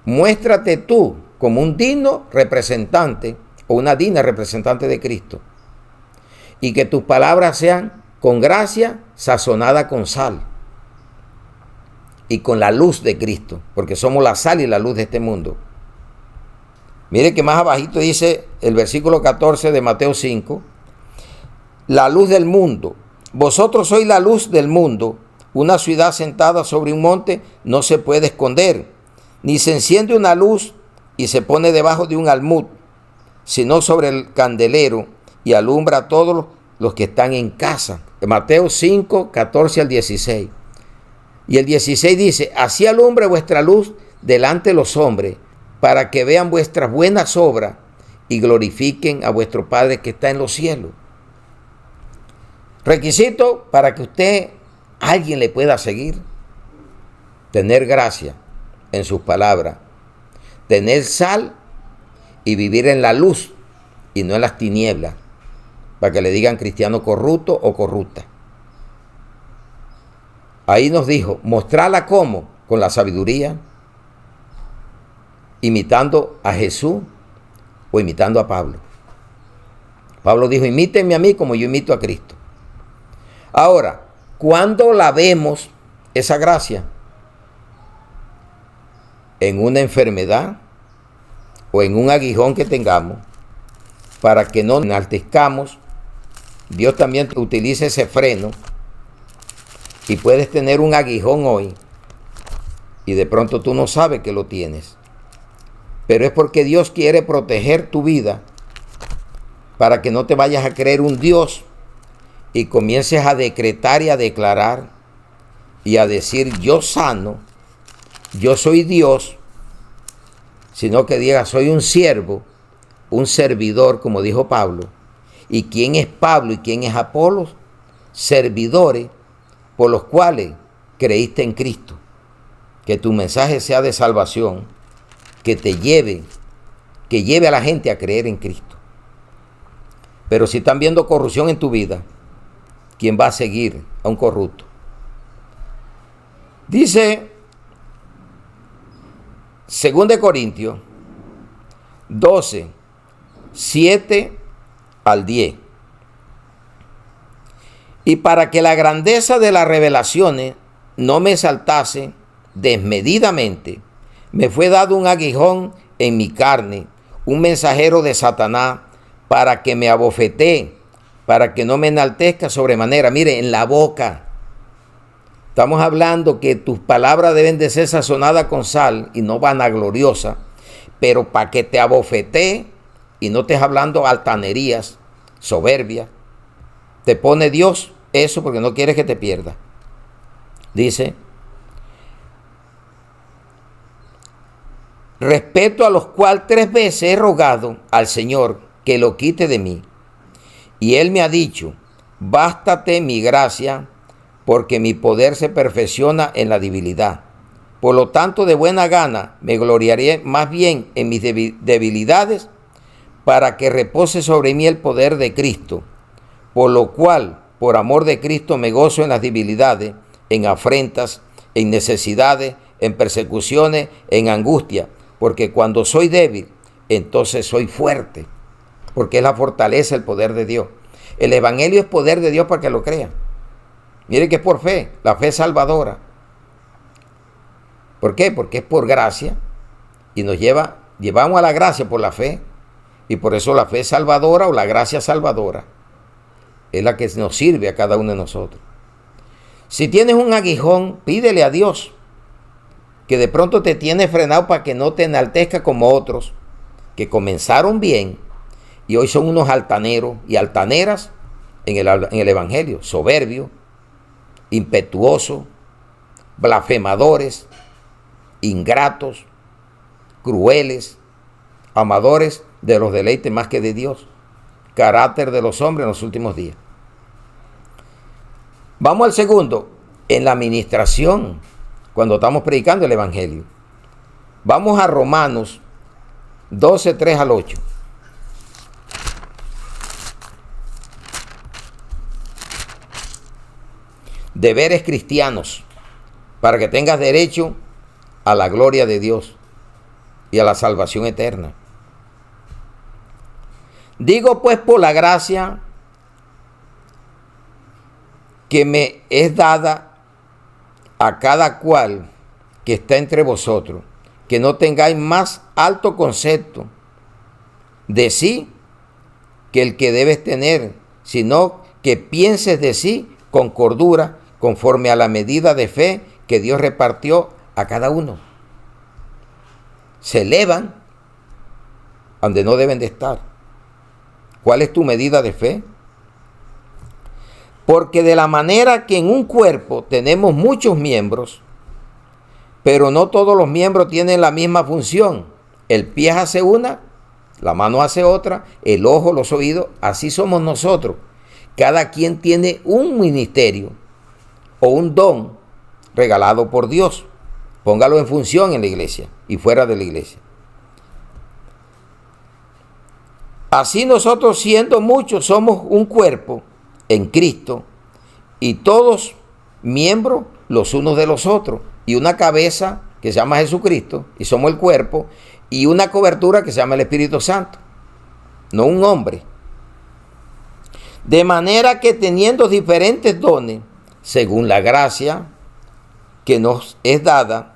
Speaker 1: Muéstrate tú como un digno representante o una digna representante de Cristo, y que tus palabras sean con gracia, sazonada con sal y con la luz de Cristo, porque somos la sal y la luz de este mundo. Mire que más abajito dice el versículo 14 de Mateo 5, la luz del mundo. Vosotros sois la luz del mundo. Una ciudad sentada sobre un monte no se puede esconder, ni se enciende una luz y se pone debajo de un almud, sino sobre el candelero, y alumbra a todos los que están en casa. Mateo 5, 14 al 16. Y el 16 dice, así alumbre vuestra luz delante de los hombres, para que vean vuestras buenas obras y glorifiquen a vuestro Padre que está en los cielos. Requisito para que alguien le pueda seguir: tener gracia en sus palabras, tener sal y vivir en la luz y no en las tinieblas, para que le digan cristiano corrupto o corrupta. Ahí nos dijo, mostrarla cómo, con la sabiduría, imitando a Jesús o imitando a Pablo. Pablo dijo, imítenme a mí como yo imito a Cristo. Ahora, ¿cuándo la vemos esa gracia? En una enfermedad o en un aguijón que tengamos, para que no enaltezcamos. Dios también utiliza ese freno, y puedes tener un aguijón hoy y de pronto tú no sabes que lo tienes, pero es porque Dios quiere proteger tu vida, para que no te vayas a creer un Dios y comiences a decretar y a declarar y a decir yo sano, yo soy Dios, sino que digas soy un siervo, un servidor, como dijo Pablo. ¿Y quién es Pablo y quién es Apolos? Servidores por los cuales creíste en Cristo. Que tu mensaje sea de salvación, que lleve a la gente a creer en Cristo. Pero si están viendo corrupción en tu vida, ¿quién va a seguir a un corrupto? Dice 2 Corintios 12, 7 al 10. Y para que la grandeza de las revelaciones no me exaltase desmedidamente, me fue dado un aguijón en mi carne, un mensajero de Satanás, para que me abofetee, para que no me enaltezca sobremanera. Mire, en la boca. Estamos hablando que tus palabras deben de ser sazonadas con sal y no vanagloriosas, pero para que te abofetee y no estés hablando altanerías, soberbia. Te pone Dios eso porque no quiere que te pierdas. Dice, respeto a los cuales 3 veces he rogado al Señor que lo quite de mí. Y Él me ha dicho, bástate mi gracia, porque mi poder se perfecciona en la debilidad. Por lo tanto, de buena gana me gloriaré más bien en mis debilidades, para que repose sobre mí el poder de Cristo. Por lo cual, por amor de Cristo, me gozo en las debilidades, en afrentas, en necesidades, en persecuciones, en angustia, porque cuando soy débil, entonces soy fuerte, porque es la fortaleza, el poder de Dios. El Evangelio es poder de Dios para que lo crean. Mire que es por fe, la fe salvadora. ¿Por qué? Porque es por gracia y llevamos a la gracia por la fe. Y por eso la fe salvadora o la gracia salvadora es la que nos sirve a cada uno de nosotros. Si tienes un aguijón, pídele a Dios que de pronto te tiene frenado para que no te enaltezca como otros que comenzaron bien y hoy son unos altaneros y altaneras en el Evangelio, soberbios, impetuosos, blasfemadores, ingratos, crueles, amadores de los deleites más que de Dios, carácter de los hombres en los últimos días. Vamos al segundo, en la administración, cuando estamos predicando el Evangelio. Vamos a Romanos 12, 3 al 8. Deberes cristianos, para que tengas derecho a la gloria de Dios y a la salvación eterna. Digo pues por la gracia que me es dada a cada cual que está entre vosotros, que no tengáis más alto concepto de sí que el que debes tener, sino que pienses de sí con cordura, conforme a la medida de fe que Dios repartió a cada uno. Se elevan donde no deben de estar. ¿Cuál es tu medida de fe? Porque de la manera que en un cuerpo tenemos muchos miembros, pero no todos los miembros tienen la misma función. El pie hace una, la mano hace otra, el ojo, los oídos, así somos nosotros. Cada quien tiene un ministerio o un don regalado por Dios. Póngalo en función en la iglesia y fuera de la iglesia. Así nosotros, siendo muchos, somos un cuerpo en Cristo y todos miembros los unos de los otros, y una cabeza que se llama Jesucristo y somos el cuerpo, y una cobertura que se llama el Espíritu Santo, no un hombre. De manera que teniendo diferentes dones, según la gracia que nos es dada,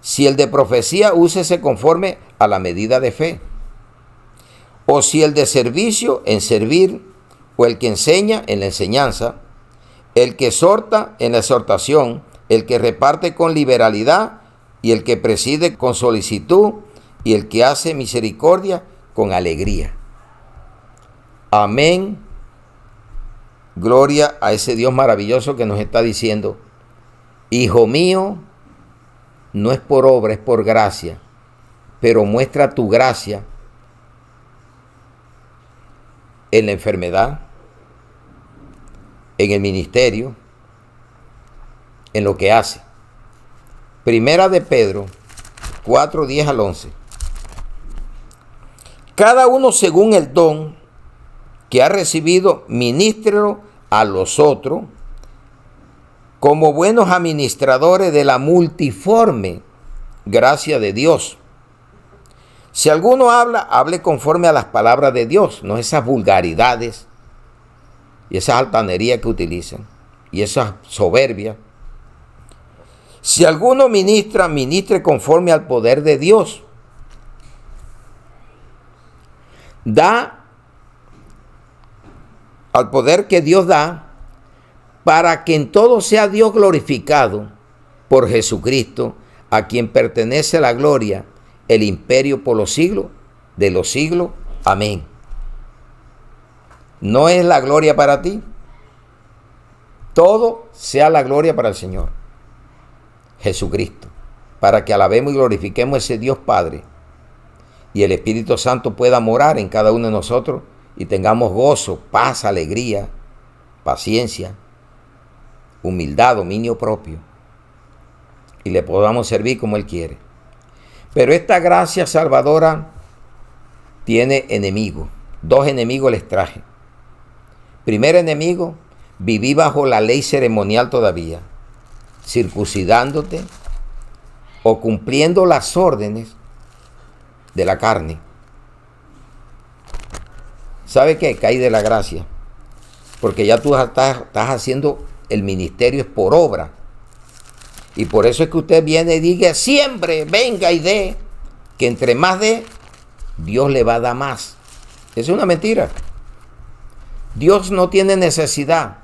Speaker 1: si el de profecía, úsese conforme a la medida de fe. O si el de servicio, en servir, o el que enseña, en la enseñanza, el que exhorta, en la exhortación, el que reparte con liberalidad, y el que preside con solicitud, y el que hace misericordia con alegría. Amén. Gloria a ese Dios maravilloso que nos está diciendo: hijo mío, no es por obra, es por gracia, pero muestra tu gracia en la enfermedad, en el ministerio, en lo que hace. Primera de Pedro 4, 10 al 11. Cada uno según el don que ha recibido, ministrelo a los otros como buenos administradores de la multiforme gracia de Dios. Si alguno habla, hable conforme a las palabras de Dios, no esas vulgaridades y esas altanerías que utilizan y esas soberbias. Si alguno ministra, ministre conforme al poder de Dios. Da al poder que Dios da, para que en todo sea Dios glorificado por Jesucristo, a quien pertenece la gloria, el imperio por los siglos de los siglos. Amén. ¿No es la gloria para ti? Todo sea la gloria para el Señor Jesucristo, para que alabemos y glorifiquemos a ese Dios Padre y el Espíritu Santo pueda morar en cada uno de nosotros y tengamos gozo, paz, alegría, paciencia, humildad, dominio propio, y le podamos servir como Él quiere. Pero esta gracia salvadora tiene enemigos. Dos enemigos les traje. Primer enemigo: viví bajo la ley ceremonial todavía, circuncidándote o cumpliendo las órdenes de la carne. ¿Sabe qué? Caí de la gracia. porque ya tú estás haciendo el ministerio es por obra. Y por eso es que usted viene y diga, siempre venga y dé, que entre más dé, Dios le va a dar más. Es una mentira. Dios no tiene necesidad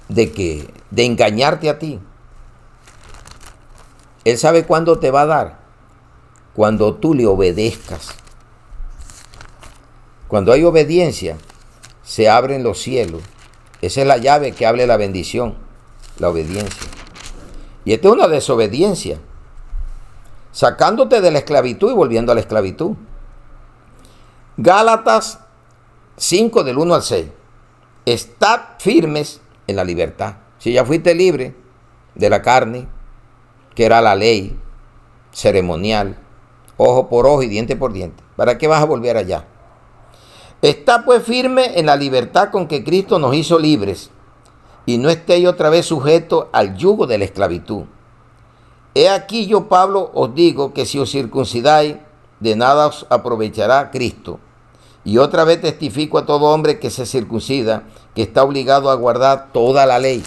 Speaker 1: de engañarte a ti. Él sabe cuándo te va a dar, cuando tú le obedezcas. Cuando hay obediencia, se abren los cielos. Esa es la llave que abre la bendición, la obediencia. Y esta es una desobediencia, sacándote de la esclavitud y volviendo a la esclavitud. Gálatas 5 del 1 al 6. Estad firmes en la libertad. Si ya fuiste libre de la carne, que era la ley ceremonial, ojo por ojo y diente por diente, ¿para qué vas a volver allá? Está pues firme en la libertad con que Cristo nos hizo libres, y no estéis otra vez sujetos al yugo de la esclavitud. He aquí yo, Pablo, os digo que si os circuncidáis, de nada os aprovechará Cristo. Y otra vez testifico a todo hombre que se circuncida, que está obligado a guardar toda la ley.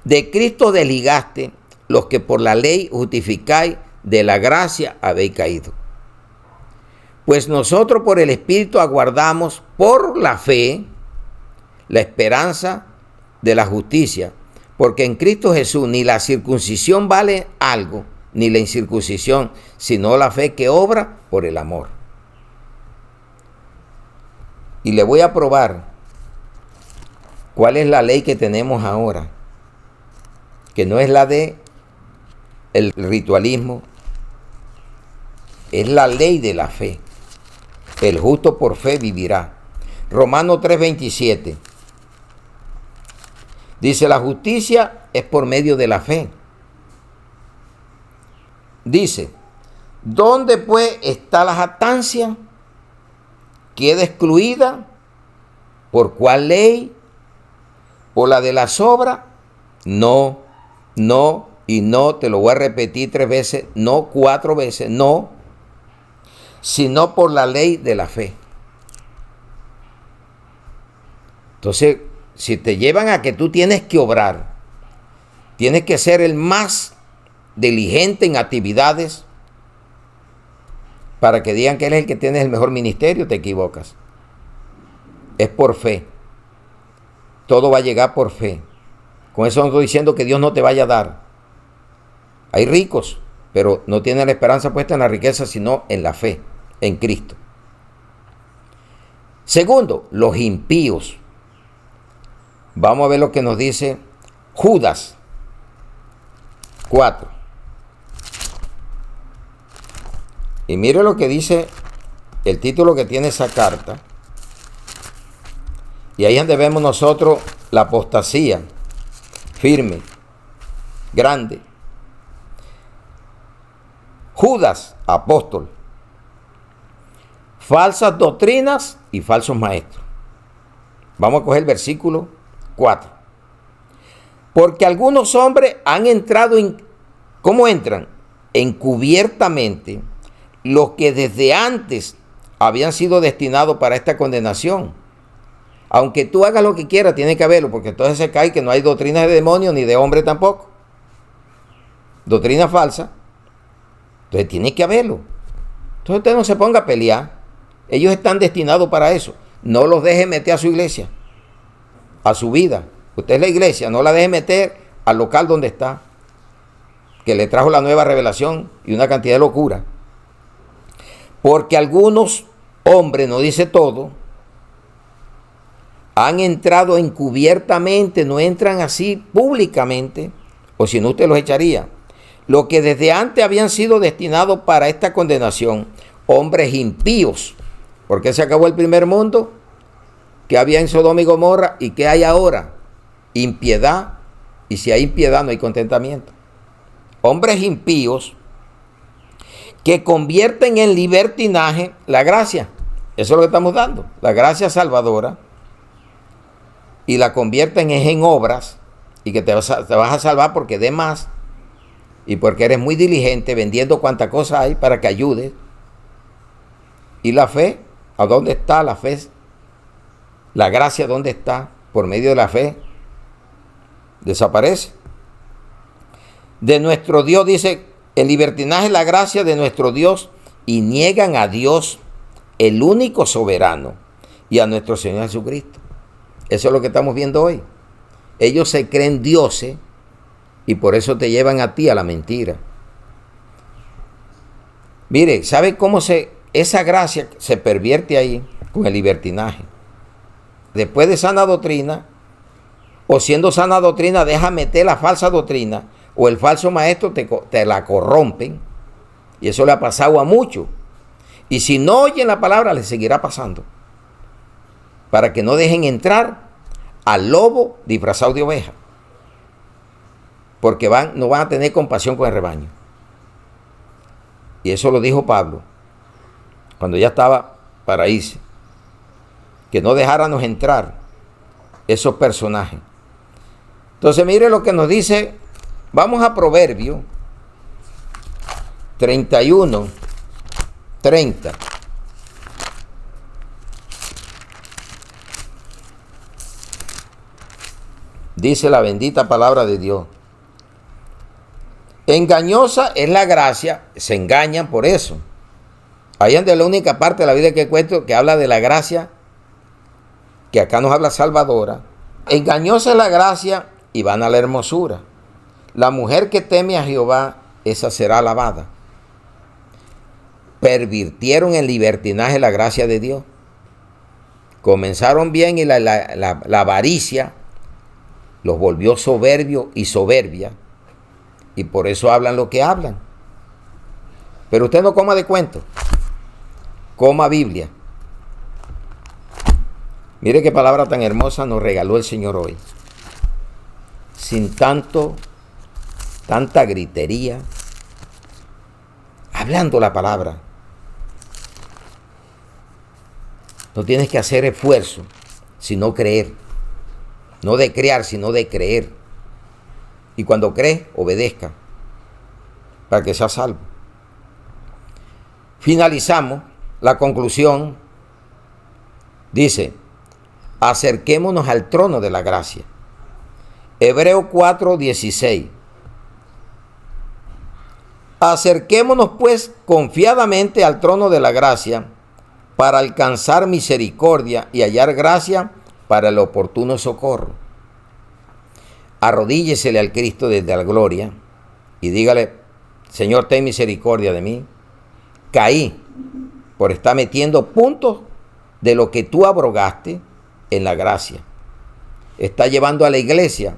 Speaker 1: De Cristo desligaste los que por la ley justificáis, de la gracia habéis caído. Pues nosotros por el Espíritu aguardamos por la fe la esperanza de la justicia, porque en Cristo Jesús ni la circuncisión vale algo, ni la incircuncisión, sino la fe que obra por el amor. Y le voy a probar cuál es la ley que tenemos ahora, que no es la de el ritualismo, es la ley de la fe. El justo por fe vivirá. Romanos 3:27. Dice, la justicia es por medio de la fe. Dice, ¿dónde pues está la jactancia? ¿Queda excluida? ¿Por cuál ley? ¿Por la de las obras? No, no y no. Te lo voy a repetir 3 veces, no 4 veces, no. Sino por la ley de la fe. Entonces, si te llevan a que tú tienes que obrar, tienes que ser el más diligente en actividades para que digan que eres el que tiene el mejor ministerio, te equivocas. Es por fe. Todo va a llegar por fe. Con eso no estoy diciendo que Dios no te vaya a dar. Hay ricos, pero no tienen la esperanza puesta en la riqueza, sino en la fe, en Cristo. Segundo, los impíos. Vamos a ver lo que nos dice Judas 4. Y mire lo que dice el título que tiene esa carta. Y ahí es donde vemos nosotros la apostasía firme, grande. Judas, apóstol. Falsas doctrinas y falsos maestros. Vamos a coger el versículo 4. Porque algunos hombres han entrado en... ¿Cómo entran? Encubiertamente, los que desde antes habían sido destinados para esta condenación. Aunque tú hagas lo que quieras, tiene que haberlo, porque entonces se cae que no hay doctrina de demonios ni de hombre tampoco. Doctrina falsa. Entonces tiene que haberlo. Entonces usted no se ponga a pelear. Ellos están destinados para eso. No los deje meter a su iglesia, a su vida. Usted es la iglesia, no la deje meter al local donde está, que le trajo la nueva revelación y una cantidad de locura. Porque algunos hombres, no dice todo, han entrado encubiertamente, no entran así públicamente, o si no usted los echaría. Los que desde antes habían sido destinados para esta condenación, hombres impíos. ¿Por qué se acabó el primer mundo? ¿Qué había en Sodoma y Gomorra? ¿Y qué hay ahora? Impiedad. Y si hay impiedad, no hay contentamiento. Hombres impíos que convierten en libertinaje la gracia. Eso es lo que estamos dando. La gracia salvadora. Y la convierten en obras. Y que te vas a salvar porque dé más. Y porque eres muy diligente vendiendo cuanta cosa hay para que ayudes. Y la fe, ¿a dónde está la fe La gracia, ¿dónde está? Por medio de la fe. Desaparece. De nuestro Dios, dice, el libertinaje es la gracia de nuestro Dios y niegan a Dios, el único soberano, y a nuestro Señor Jesucristo. Eso es lo que estamos viendo hoy. Ellos se creen dioses y por eso te llevan a ti a la mentira. Mire, ¿sabe cómo esa gracia se pervierte ahí? Con el libertinaje. Después de sana doctrina, o siendo sana doctrina, deja meter la falsa doctrina, o el falso maestro te la corrompen. Y eso le ha pasado a muchos. Y si no oyen la palabra, les seguirá pasando. Para que no dejen entrar al lobo disfrazado de oveja. Porque no van a tener compasión con el rebaño. Y eso lo dijo Pablo, cuando ya estaba para irse. Que no dejáramos entrar esos personajes. Entonces mire lo que nos dice. Vamos a Proverbios 31, 30. Dice la bendita palabra de Dios. Engañosa es la gracia, se engañan por eso. Ahí es de la única parte de la vida que cuento que habla de la gracia, que acá nos habla salvadora. Engañosa es la gracia y van a la hermosura. La mujer que teme a Jehová, esa será alabada. Pervirtieron en libertinaje la gracia de Dios. Comenzaron bien y la avaricia los volvió soberbios y soberbia. Y por eso hablan lo que hablan. Pero usted no coma de cuento. Coma Biblia. Mire qué palabra tan hermosa nos regaló el Señor hoy. Sin tanta gritería. Hablando la palabra. No tienes que hacer esfuerzo, sino creer. No de crear, sino de creer. Y cuando crees, obedezca. Para que sea salvo. Finalizamos. La conclusión dice, acerquémonos al trono de la gracia. Hebreos 4:16. Acerquémonos pues confiadamente al trono de la gracia para alcanzar misericordia y hallar gracia para el oportuno socorro. Arrodíllesele al Cristo desde la gloria y dígale, Señor, ten misericordia de mí. Caí por estar metiendo puntos de lo que tú abrogaste en la gracia. Está llevando a la iglesia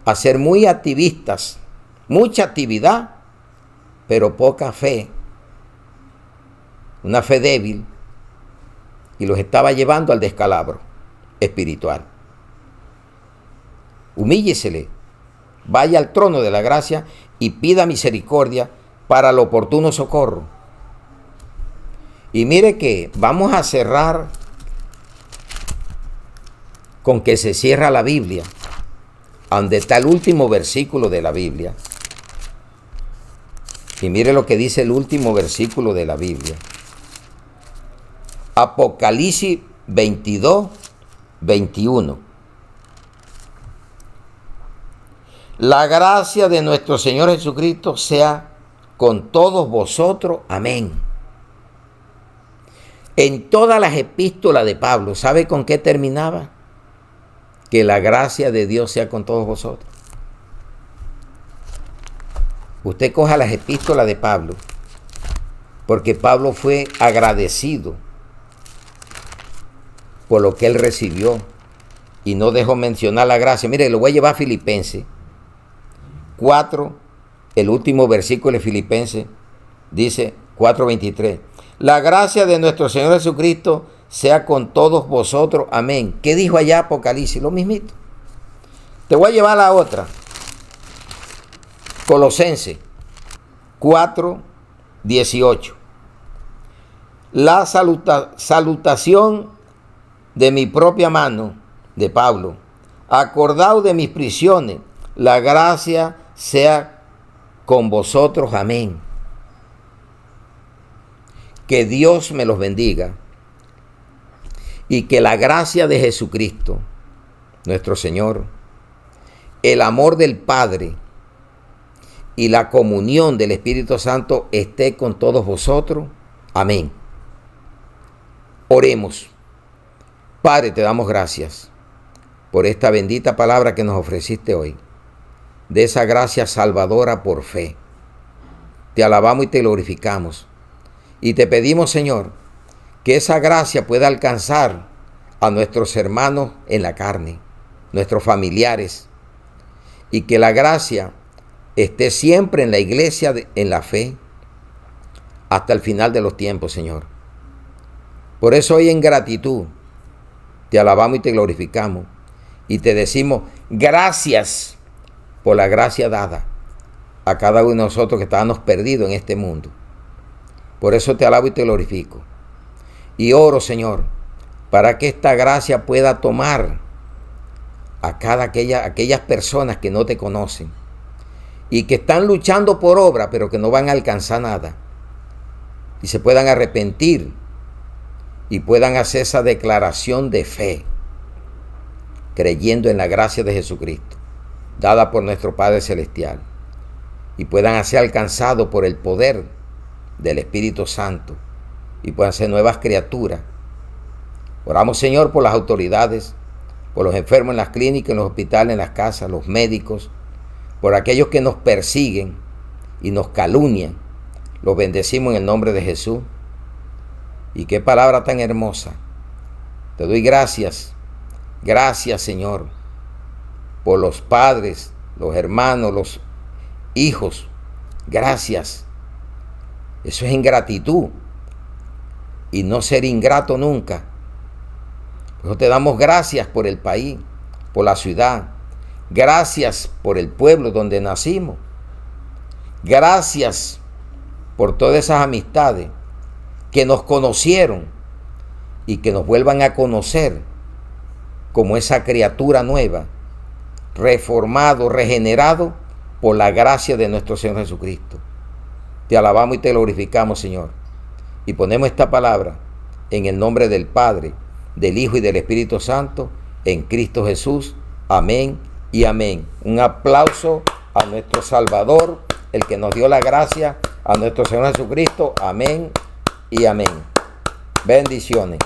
Speaker 1: a ser muy activistas, mucha actividad, pero poca fe. Una fe débil. Y los estaba llevando al descalabro espiritual. Humíllesele, vaya al trono de la gracia y pida misericordia para el oportuno socorro. Y mire que vamos a cerrar con que se cierra la Biblia, donde está el último versículo de la Biblia. Y mire lo que dice el último versículo de la Biblia. Apocalipsis 22, 21. La gracia de nuestro Señor Jesucristo sea con todos vosotros. Amén. En todas las epístolas de Pablo, ¿sabe con qué terminaba? Que la gracia de Dios sea con todos vosotros. Usted coja las epístolas de Pablo, porque Pablo fue agradecido por lo que él recibió y no dejó mencionar la gracia. Mire, lo voy a llevar a Filipenses 4, el último versículo de Filipenses, dice 4:23. La gracia de nuestro Señor Jesucristo sea con todos vosotros. Amén. ¿Qué dijo allá Apocalipsis? Lo mismito. Te voy a llevar a la otra. Colosenses 4:18. La salutación de mi propia mano, de Pablo. Acordaos de mis prisiones. La gracia sea con vosotros. Amén. Que Dios me los bendiga Y que la gracia de Jesucristo, nuestro Señor, el amor del Padre y la comunión del Espíritu Santo esté con todos vosotros. Amén. Oremos. Padre, te damos gracias por esta bendita palabra que nos ofreciste hoy, de esa gracia salvadora por fe. Te alabamos y te glorificamos. Y te pedimos, Señor, que esa gracia pueda alcanzar a nuestros hermanos en la carne, nuestros familiares, y que la gracia esté siempre en la iglesia, en la fe, hasta el final de los tiempos, Señor. Por eso hoy en gratitud te alabamos y te glorificamos y te decimos gracias por la gracia dada a cada uno de nosotros que estábamos perdidos en este mundo. Por eso te alabo y te glorifico. Y oro, Señor, para que esta gracia pueda tomar a aquellas personas que no te conocen y que están luchando por obra, pero que no van a alcanzar nada, y se puedan arrepentir y puedan hacer esa declaración de fe, creyendo en la gracia de Jesucristo, dada por nuestro Padre Celestial, y puedan ser alcanzados por el poder del Espíritu Santo, y puedan ser nuevas criaturas. Oramos, Señor, por las autoridades, por los enfermos en las clínicas, en los hospitales, en las casas, los médicos, por aquellos que nos persiguen y nos calumnian. Los bendecimos en el nombre de Jesús. Y qué palabra tan hermosa. Te doy gracias. Gracias, Señor, por los padres, los hermanos, los hijos. Gracias. Eso es ingratitud. Y no ser ingrato nunca. Por eso te damos gracias por el país, por la ciudad. Gracias por el pueblo donde nacimos. Gracias por todas esas amistades que nos conocieron y que nos vuelvan a conocer como esa criatura nueva, reformado, regenerado por la gracia de nuestro Señor Jesucristo. Te alabamos y te glorificamos, Señor. Y ponemos esta palabra en el nombre del Padre, del Hijo y del Espíritu Santo, en Cristo Jesús. Amén y amén. Un aplauso a nuestro Salvador, el que nos dio la gracia, a nuestro Señor Jesucristo. Amén y amén. Bendiciones.